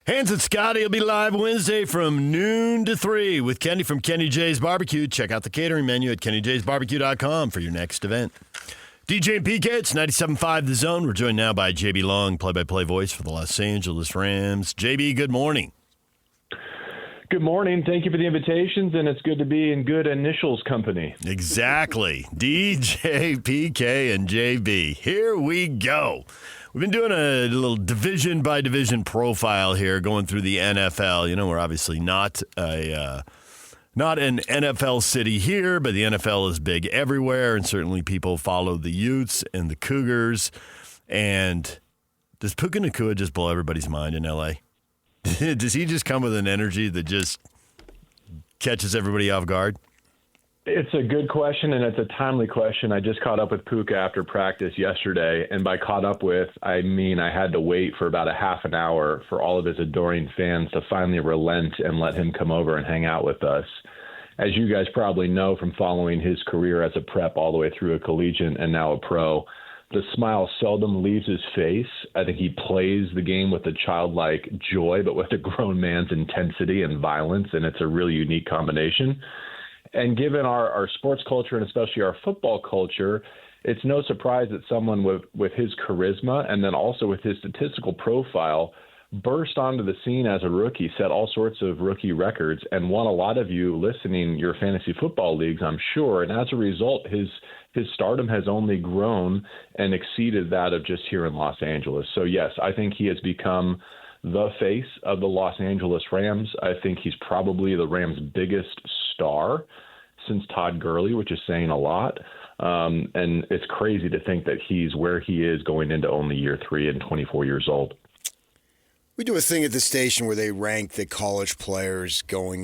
Hans and Scotty will be live Wednesday from noon to 3 with Kenny from Kenny J's Barbecue. Check out the catering menu at kennyjsbarbecue.com for your next event. DJ and PK, it's 97.5 The Zone. We're joined now by JB Long, play-by-play voice for the Los Angeles Rams. JB, good morning. Good morning. Thank you for the invitations, and it's good to be in good initials company. Exactly. DJ, PK, and JB. Here we go. We've been doing a little division-by-division profile here, going through the NFL. You know, we're obviously not an NFL city here, but the NFL is big everywhere, and certainly people follow the Utes and the Cougars. And does Puka Nacua just blow everybody's mind in L.A.? Does he just come with an energy that just catches everybody off guard? It's a good question, and it's a timely question. I just caught up with Puka after practice yesterday, and by caught up with, I mean I had to wait for about a half an hour for all of his adoring fans to finally relent and let him come over and hang out with us. As you guys probably know from following his career as a prep all the way through a collegiate and now a pro, the smile seldom leaves his face. I think he plays the game with a childlike joy, but with a grown man's intensity and violence, and it's a really unique combination. And given our sports culture and especially our football culture, it's no surprise that someone with his charisma and then also with his statistical profile burst onto the scene as a rookie, set all sorts of rookie records, and won a lot of you listening your fantasy football leagues, I'm sure. And as a result, his stardom has only grown and exceeded that of just here in Los Angeles. So, yes, I think he has become the face of the Los Angeles Rams. I think he's probably the Rams' biggest star since Todd Gurley, which is saying a lot. And it's crazy to think that he's where he is going into only year 3 and 24 years old. We do a thing at the station where they rank the college players going,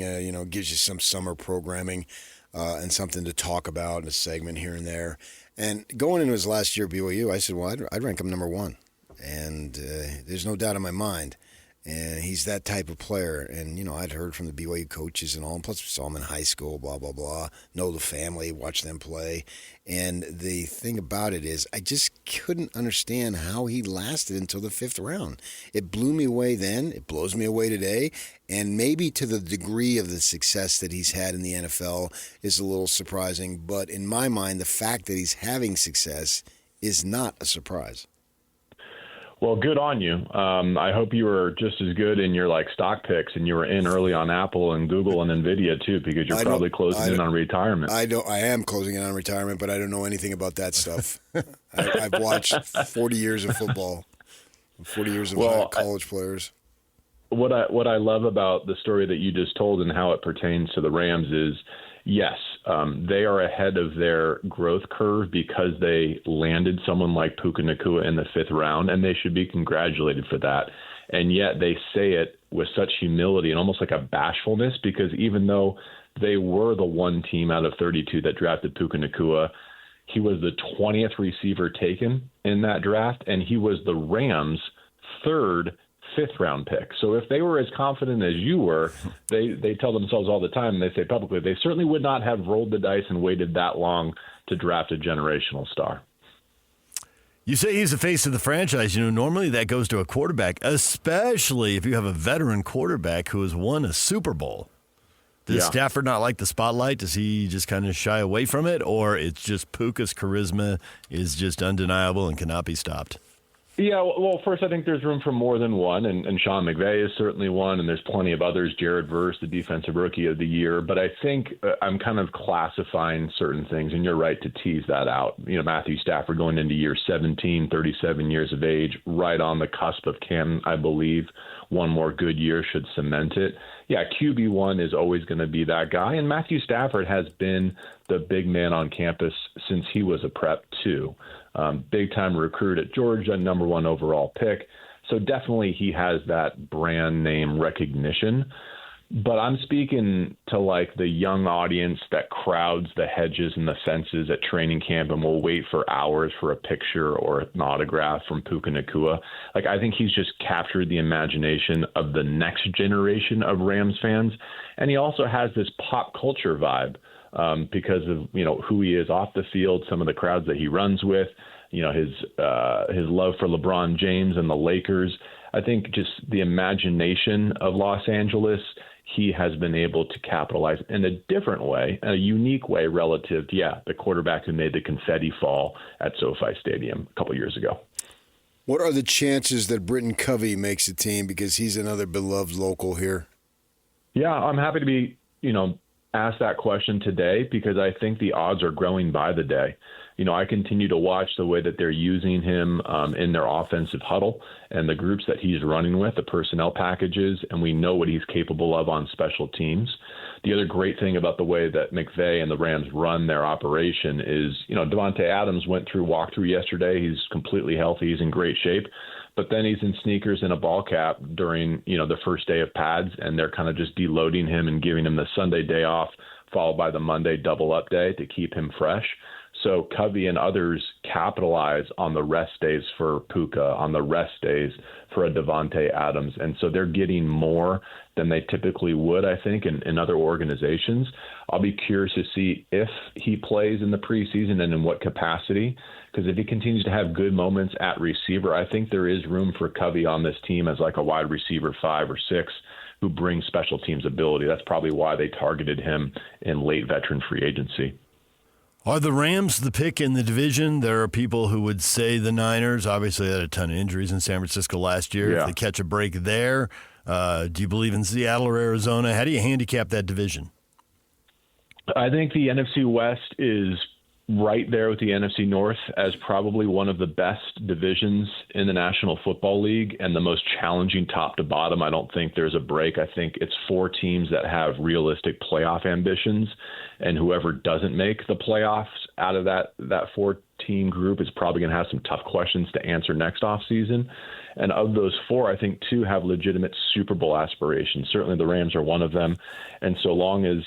gives you some summer programming and something to talk about in a segment here and there. And going into his last year at BYU, I said, well, I'd rank him number 1. And there's no doubt in my mind. And he's that type of player. And, I'd heard from the BYU coaches and all. And plus, we saw him in high school, blah, blah, blah. Know the family, watch them play. And the thing about it is I just couldn't understand how he lasted until the 5th round. It blew me away then. It blows me away today. And maybe to the degree of the success that he's had in the NFL is a little surprising. But in my mind, the fact that he's having success is not a surprise. Well, good on you. I hope you were just as good in your stock picks, and you were in early on Apple and Google and Nvidia too, because you're probably closing in on retirement. I am closing in on retirement, but I don't know anything about that stuff. I've watched 40 years of football, 40 years of college players. What I love about the story that you just told and how it pertains to the Rams is, yes, they are ahead of their growth curve because they landed someone like Puka Nacua in the 5th round, and they should be congratulated for that. And yet they say it with such humility and almost like a bashfulness, because even though they were the one team out of 32 that drafted Puka Nacua, he was the 20th receiver taken in that draft, and he was the Rams' 3rd 5th round pick. So if they were as confident as you were, they tell themselves all the time, and they say publicly, they certainly would not have rolled the dice and waited that long to draft a generational star. You say he's the face of the franchise. Normally that goes to a quarterback, especially if you have a veteran quarterback who has won a Super Bowl. Does Stafford not like the spotlight? Does he just kind of shy away from it? Or it's just Puka's charisma is just undeniable and cannot be stopped? Yeah, well, first, I think there's room for more than one, and Sean McVay is certainly one, and there's plenty of others, Jared Verse, the Defensive Rookie of the Year. But I think I'm kind of classifying certain things, and you're right to tease that out. Matthew Stafford going into year 17, 37 years of age, right on the cusp of I believe one more good year should cement it. Yeah, QB1 is always going to be that guy, and Matthew Stafford has been the big man on campus since he was a prep too. Big-time recruit at Georgia, number 1 overall pick. So definitely he has that brand name recognition. But I'm speaking to the young audience that crowds the hedges and the fences at training camp and will wait for hours for a picture or an autograph from Puka Nacua. I think he's just captured the imagination of the next generation of Rams fans. And he also has this pop culture vibe. Because of who he is off the field, some of the crowds that he runs with, his love for LeBron James and the Lakers. I think just the imagination of Los Angeles, he has been able to capitalize in a different way, a unique way relative to, the quarterback who made the confetti fall at SoFi Stadium a couple years ago. What are the chances that Britton Covey makes a team, because he's another beloved local here? Yeah, I'm happy to be, asked that question today, because I think the odds are growing by the day. I continue to watch the way that they're using him in their offensive huddle and the groups that he's running with, the personnel packages, and we know what he's capable of on special teams. The other great thing about the way that McVay and the Rams run their operation is, Davante Adams went through walkthrough yesterday. He's completely healthy. He's in great shape. But then he's in sneakers and a ball cap during, the first day of pads, and they're kind of just deloading him and giving him the Sunday day off, followed by the Monday double up day to keep him fresh. So Covey and others capitalize on the rest days for Puka, on the rest days for a Davante Adams. And so they're getting more than they typically would, I think, in other organizations. I'll be curious to see if he plays in the preseason and in what capacity, because if he continues to have good moments at receiver, I think there is room for Covey on this team as like a wide receiver 5 or 6 who brings special teams ability. That's probably why they targeted him in late veteran free agency. Are the Rams the pick in the division? There are people who would say the Niners. Obviously, they had a ton of injuries in San Francisco last year. Yeah. If they catch a break there, do you believe in Seattle or Arizona? How do you handicap that division? I think the NFC West is right there with the NFC North as probably one of the best divisions in the National Football League and the most challenging top to bottom. I don't think there's a break. I think it's 4 teams that have realistic playoff ambitions, and whoever doesn't make the playoffs out of that 4-team group is probably going to have some tough questions to answer next offseason. And of those 4, I think 2 have legitimate Super Bowl aspirations. Certainly the Rams are one of them. And so long as,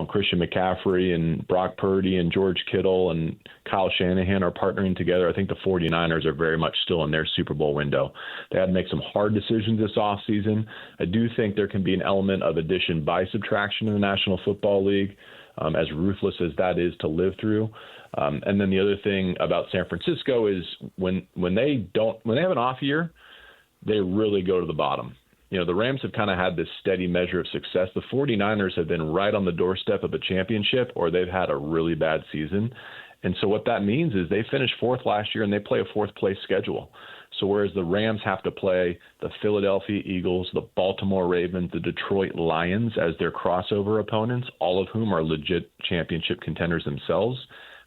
Christian McCaffrey and Brock Purdy and George Kittle and Kyle Shanahan are partnering together, I think the 49ers are very much still in their Super Bowl window. They had to make some hard decisions this offseason. I do think there can be an element of addition by subtraction in the National Football League, as ruthless as that is to live through. And then the other thing about San Francisco is when they have an off year, they really go to the bottom. The Rams have kind of had this steady measure of success. The 49ers have been right on the doorstep of a championship, or they've had a really bad season. And so what that means is they finished 4th last year and they play a 4th place schedule. So whereas the Rams have to play the Philadelphia Eagles, the Baltimore Ravens, the Detroit Lions as their crossover opponents, all of whom are legit championship contenders themselves,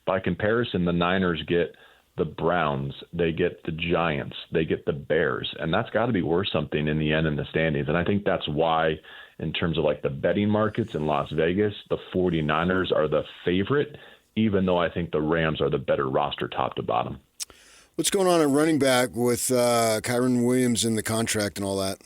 by comparison, the Niners get the Browns, they get the Giants, they get the Bears, and that's got to be worth something in the end in the standings. And I think that's why, in terms of like the betting markets in Las Vegas, the 49ers are the favorite, even though I think the Rams are the better roster top to bottom. What's going on at running back with Kyren Williams in the contract and all that?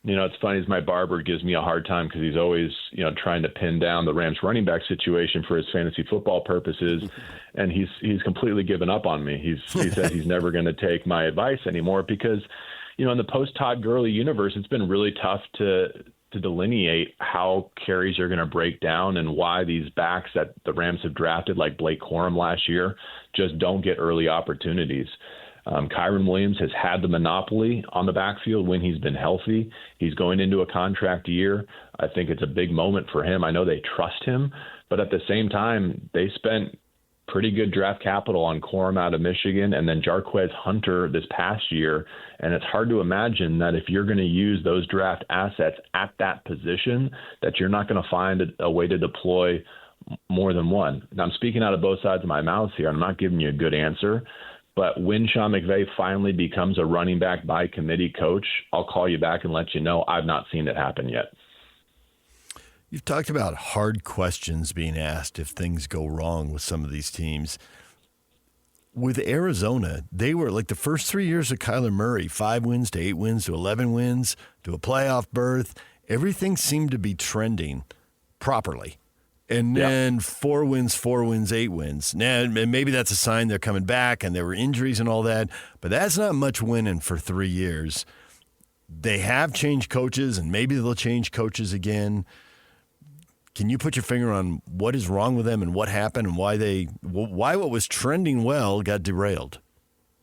It's funny, as my barber gives me a hard time because he's always, trying to pin down the Rams running back situation for his fantasy football purposes. And he's completely given up on me. He says he's never going to take my advice anymore because, in the post-Todd Gurley universe, it's been really tough to delineate how carries are going to break down and why these backs that the Rams have drafted, like Blake Corum last year, just don't get early opportunities. Kyren Williams has had the monopoly on the backfield when he's been healthy. He's going into a contract year. I think it's a big moment for him. I know they trust him, but at the same time, they spent pretty good draft capital on Corum out of Michigan and then Jarquez Hunter this past year. And it's hard to imagine that if you're going to use those draft assets at that position, that you're not going to find a way to deploy more than one. Now, I'm speaking out of both sides of my mouth here. I'm not giving you a good answer. But when Sean McVay finally becomes a running back by committee coach, I'll call you back and let you know I've not seen it happen yet. You've talked about hard questions being asked if things go wrong with some of these teams. With Arizona, they were like the first 3 years of Kyler Murray, 5 wins to 8 wins to 11 wins to a playoff berth. Everything seemed to be trending properly. And then 4 wins, 8 wins. Now, and maybe that's a sign they're coming back and there were injuries and all that, but that's not much winning for 3 years. They have changed coaches, and maybe they'll change coaches again. Can you put your finger on what is wrong with them and what happened and why what was trending well got derailed?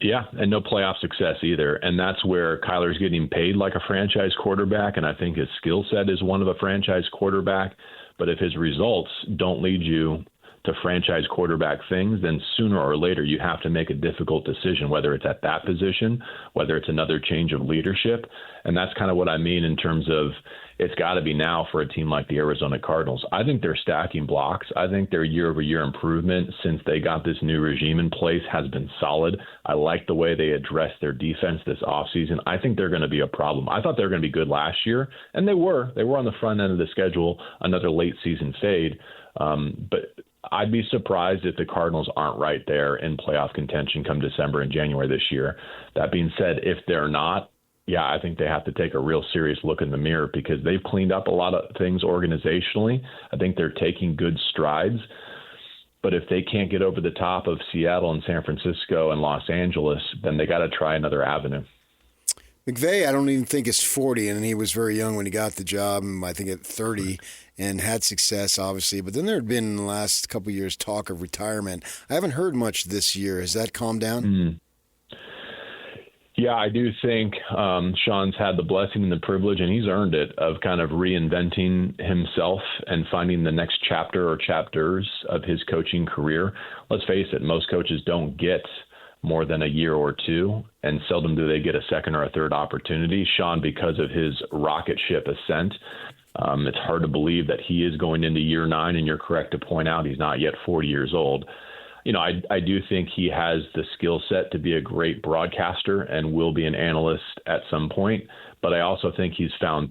Yeah, and no playoff success either. And that's where Kyler's getting paid like a franchise quarterback, and I think his skill set is one of a franchise quarterback. But if his results don't lead you to franchise quarterback things, then sooner or later you have to make a difficult decision, whether it's at that position, whether it's another change of leadership. And that's kind of what I mean in terms of it's got to be now for a team like the Arizona Cardinals. I think they're stacking blocks. I think their year-over-year improvement since they got this new regime in place has been solid. I like the way they addressed their defense this offseason. I think they're going to be a problem. I thought they were going to be good last year, and they were. They were on the front end of the schedule, another late season fade. But I'd be surprised if the Cardinals aren't right there in playoff contention come December and January this year. That being said, if they're not, yeah, I think they have to take a real serious look in the mirror because they've cleaned up a lot of things organizationally. I think they're taking good strides. But if they can't get over the top of Seattle and San Francisco and Los Angeles, then they got to try another avenue. McVay, I don't even think is 40, and he was very young when he got the job, I think at 30, and had success, obviously. But then there had been in the last couple of years talk of retirement. I haven't heard much this year. Has that calmed down? Yeah, I do think Sean's had the blessing and the privilege, and he's earned it, of kind of reinventing himself and finding the next chapter or chapters of his coaching career. Let's face it, most coaches don't get more than a year or two, and seldom do they get a second or a third opportunity. Sean, because of his rocket ship ascent, it's hard to believe that he is going into year 9, and you're correct to point out he's not yet 40 years old. You know, I do think he has the skill set to be a great broadcaster and will be an analyst at some point, but I also think he's found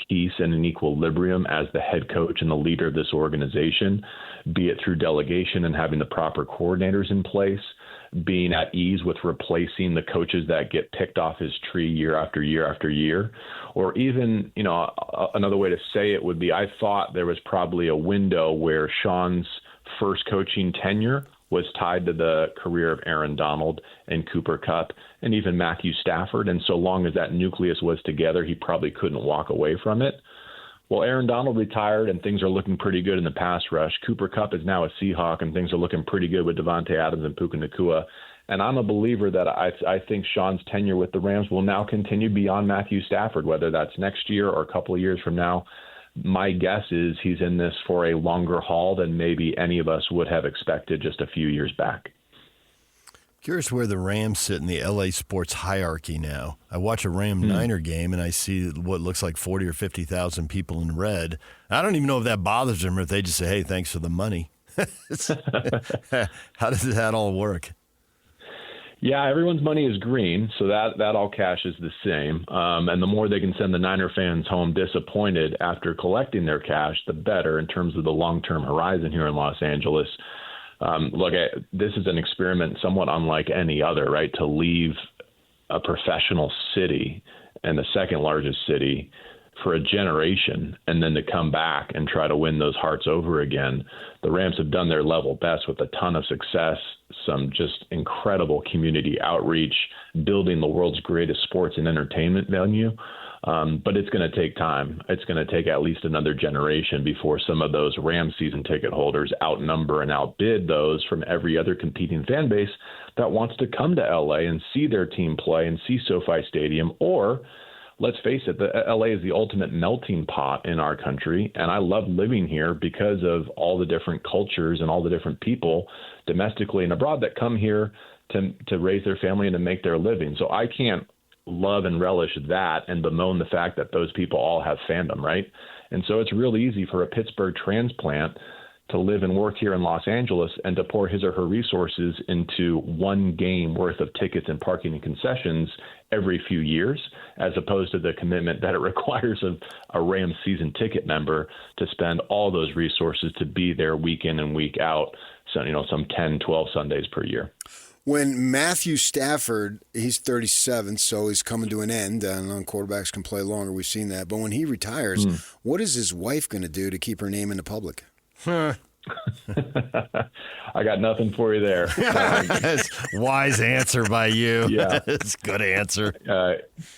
peace and an equilibrium as the head coach and the leader of this organization, be it through delegation and having the proper coordinators in place, being at ease with replacing the coaches that get picked off his tree year after year after year. Or even, you know, another way to say it would be, I thought there was probably a window where Sean's first coaching tenure was tied to the career of Aaron Donald and Cooper Kupp and even Matthew Stafford. And so long as that nucleus was together, he probably couldn't walk away from it. Well, Aaron Donald retired, and things are looking pretty good in the pass rush. Cooper Kupp is now a Seahawk, and things are looking pretty good with Devontae Adams and Puka Nacua. And I'm a believer that I think Sean's tenure with the Rams will now continue beyond Matthew Stafford, whether that's next year or a couple of years from now. My guess is he's in this for a longer haul than maybe any of us would have expected just a few years back. Curious where the Rams sit in the LA sports hierarchy now. I watch a Ram-Niner game, and I see what looks like 40 or 50,000 people in red. I don't even know if that bothers them or if they just say, hey, thanks for the money. How does that all work? Yeah, everyone's money is green, so that all cash is the same. And the more they can send the Niner fans home disappointed after collecting their cash, the better in terms of the long-term horizon here in Los Angeles. Look, this is an experiment somewhat unlike any other, right? To leave a professional city and the second largest city for a generation and then to come back and try to win those hearts over again. The Rams have done their level best with a ton of success, some just incredible community outreach, building the world's greatest sports and entertainment venue. But it's going to take time. It's going to take at least another generation before some of those Rams season ticket holders outnumber and outbid those from every other competing fan base that wants to come to LA and see their team play and see SoFi Stadium. Or, let's face it, LA is the ultimate melting pot in our country, and I love living here because of all the different cultures and all the different people domestically and abroad that come here to raise their family and to make their living. So I can't love and relish that and bemoan the fact that those people all have fandom, right? And so it's real easy for a Pittsburgh transplant to live and work here in Los Angeles and to pour his or her resources into one game worth of tickets and parking and concessions every few years, as opposed to the commitment that it requires of a Rams season ticket member to spend all those resources to be there week in and week out, so, you know, some 10, 12 Sundays per year. When Matthew Stafford, he's 37, so he's coming to an end. Quarterbacks can play longer. We've seen that. But when he retires, what is his wife going to do to keep her name in the public? I got nothing for you there. That's wise answer by you. Yeah. It's a good answer.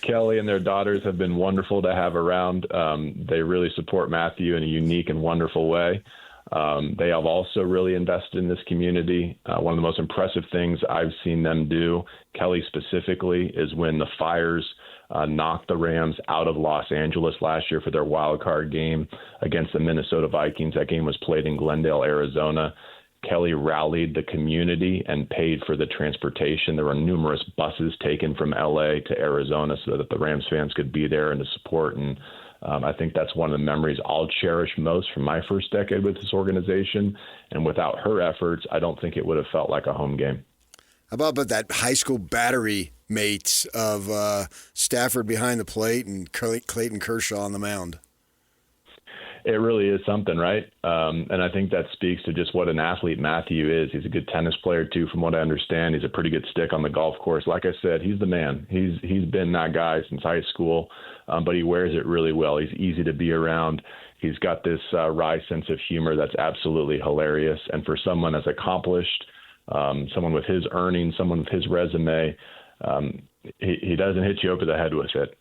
Kelly and their daughters have been wonderful to have around. They really support Matthew in a unique and wonderful way. They have also really invested in this community. One of the most impressive things I've seen them do, Kelly specifically, is when the Fires knocked the Rams out of Los Angeles last year for their wild card game against the Minnesota Vikings. That game was played in Glendale, Arizona. Kelly rallied the community and paid for the transportation. There were numerous buses taken from L.A. to Arizona so that the Rams fans could be there and to support. And I think that's one of the memories I'll cherish most from my first decade with this organization. And without her efforts, I don't think it would have felt like a home game. How about that high school battery mates of Stafford behind the plate and Clayton Kershaw on the mound? It really is something, right? And I think that speaks to just what an athlete Matthew is. He's a good tennis player, too, from what I understand. He's a pretty good stick on the golf course. Like I said, he's the man. He's been that guy since high school, but he wears it really well. He's easy to be around. He's got this wry sense of humor that's absolutely hilarious. And for someone as accomplished, someone with his earnings, someone with his resume, he doesn't hit you over the head with it.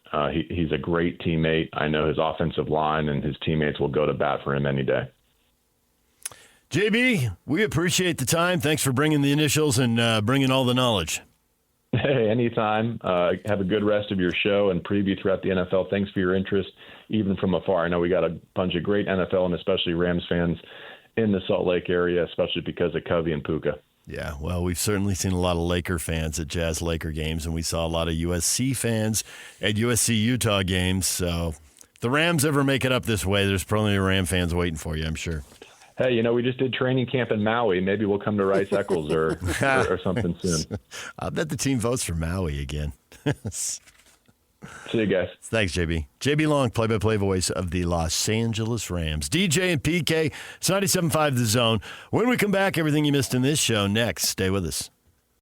He's a great teammate. I know his offensive line and his teammates will go to bat for him any day. JB, we appreciate the time. Thanks for bringing the initials and bringing all the knowledge. Hey, anytime. Have a good rest of your show and preview throughout the NFL. Thanks for your interest, even from afar. I know we got a bunch of great NFL and especially Rams fans in the Salt Lake area, especially because of Covey and Puka. Yeah, well, we've certainly seen a lot of Laker fans at Jazz Laker games, and we saw a lot of USC fans at USC Utah games. So if the Rams ever make it up this way, there's probably Ram fans waiting for you, I'm sure. Hey, we just did training camp in Maui. Maybe we'll come to Rice Eccles or something soon. I bet the team votes for Maui again. See you guys. Thanks, JB. JB Long, play-by-play voice of the Los Angeles Rams. DJ and PK, it's 97.5 The Zone. When we come back, everything you missed in this show next. Stay with us.